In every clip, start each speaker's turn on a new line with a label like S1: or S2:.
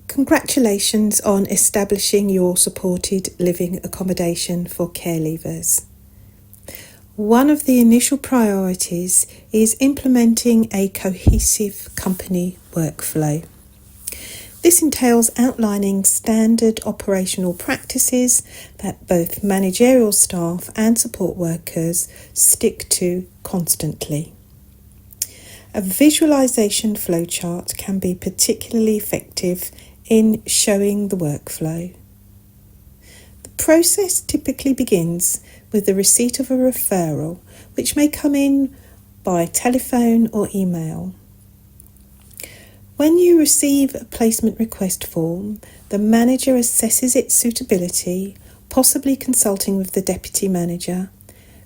S1: Congratulations on establishing your supported living accommodation for care leavers. One of the initial priorities is implementing a cohesive company workflow. This entails outlining standard operational practices that both managerial staff and support workers stick to constantly. A visualisation flowchart can be particularly effective in showing the workflow. The process typically begins with the receipt of a referral, which may come in by telephone or email. When you receive a placement request form, the manager assesses its suitability, possibly consulting with the deputy manager,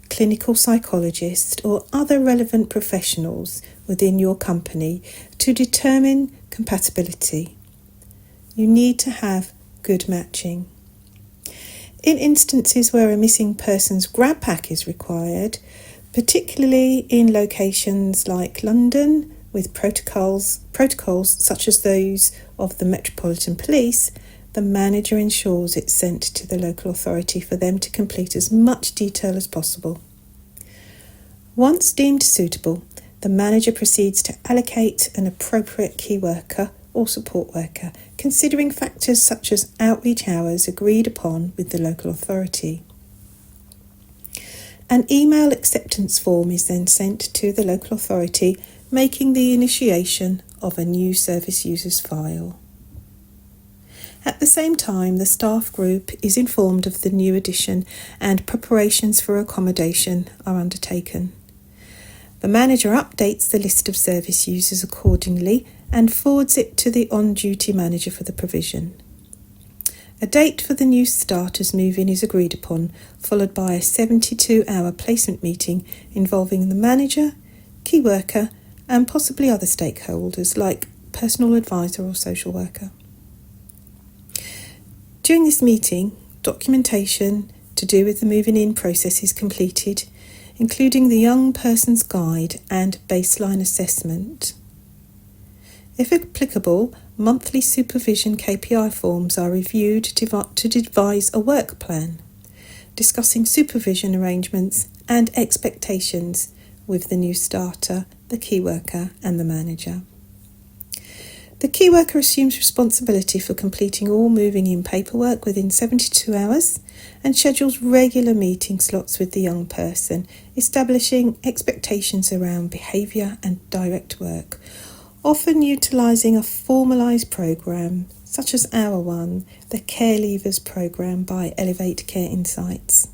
S1: clinical psychologist or other relevant professionals within your company to determine compatibility. You need to have good matching. In instances where a missing persons grab pack is required, particularly in locations like London with protocols such as those of the Metropolitan Police, the manager ensures it's sent to the local authority for them to complete as much detail as possible. Once deemed suitable, the manager proceeds to allocate an appropriate key worker or support worker, considering factors such as outreach hours agreed upon with the local authority. An email acceptance form is then sent to the local authority, making the initiation of a new service user's file. At the same time, the staff group is informed of the new addition and preparations for accommodation are undertaken. The manager updates the list of service users accordingly and forwards it to the on-duty manager for the provision. A date for the new starters move-in is agreed upon, followed by a 72-hour placement meeting involving the manager, key worker and possibly other stakeholders like personal advisor or social worker. During this meeting, documentation to do with the moving in process is completed, including the young person's guide and baseline assessment. If applicable, monthly supervision KPI forms are reviewed to devise a work plan, discussing supervision arrangements and expectations with the new starter, the key worker and the manager. The key worker assumes responsibility for completing all moving in paperwork within 72 hours and schedules regular meeting slots with the young person, establishing expectations around behaviour and direct work, often utilising a formalised programme such as our one, the Care Leavers programme by Elevate Care Insights.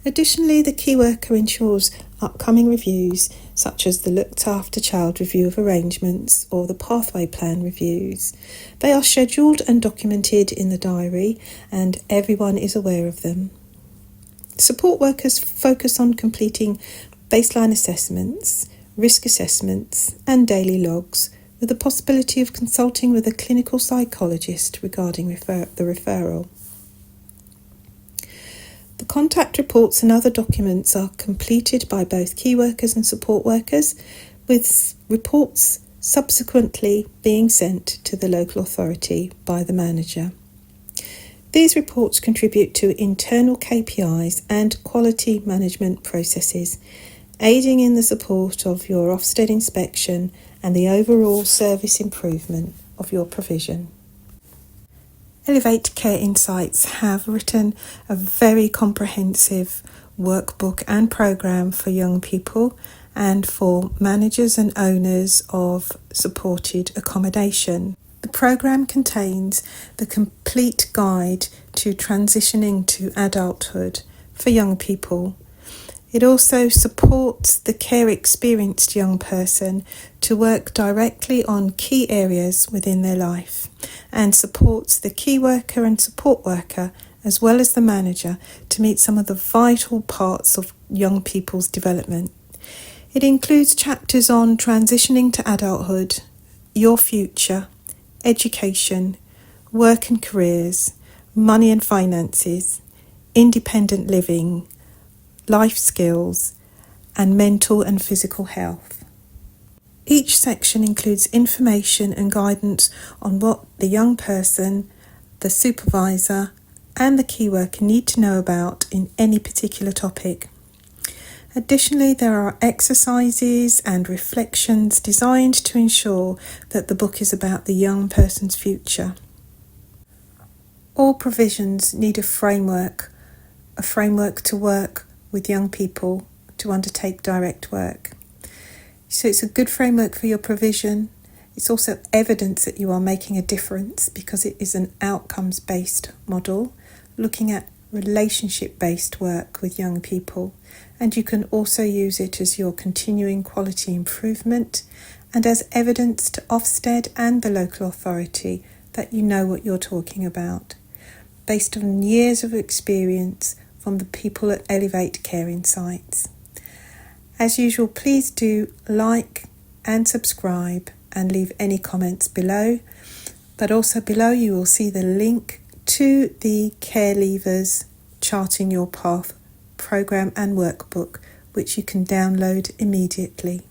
S1: Additionally, the key worker ensures upcoming reviews such as the looked after child review of arrangements or the pathway plan reviews. They are scheduled and documented in the diary and everyone is aware of them. Support workers focus on completing baseline assessments, risk assessments and daily logs with the possibility of consulting with a clinical psychologist regarding the referral. The contact reports and other documents are completed by both key workers and support workers, with reports subsequently being sent to the local authority by the manager. These reports contribute to internal KPIs and quality management processes, aiding in the support of your OFSTED inspection and the overall service improvement of your provision. Elevate Care Insights have written a very comprehensive workbook and programme for young people and for managers and owners of supported accommodation. The programme contains the complete guide to transitioning to adulthood for young people. It also supports the care experienced young person to work directly on key areas within their life and supports the key worker and support worker as well as the manager to meet some of the vital parts of young people's development. It includes chapters on transitioning to adulthood, your future, education, work and careers, money and finances, independent living, life skills, and mental and physical health. Each section includes information and guidance on what the young person, the supervisor, and the key worker need to know about in any particular topic. Additionally, there are exercises and reflections designed to ensure that the book is about the young person's future. All provisions need a framework to work with young people to undertake direct work. So it's a good framework for your provision. It's also evidence that you are making a difference because it is an outcomes-based model, looking at relationship-based work with young people. And you can also use it as your continuing quality improvement and as evidence to OFSTED and the local authority that you know what you're talking about, based on years of experience from the people at Elevate Care Insights. As usual, please do like and subscribe and leave any comments below. But also below you will see the link to the Care Levers Charting Your Path programme and workbook, which you can download immediately.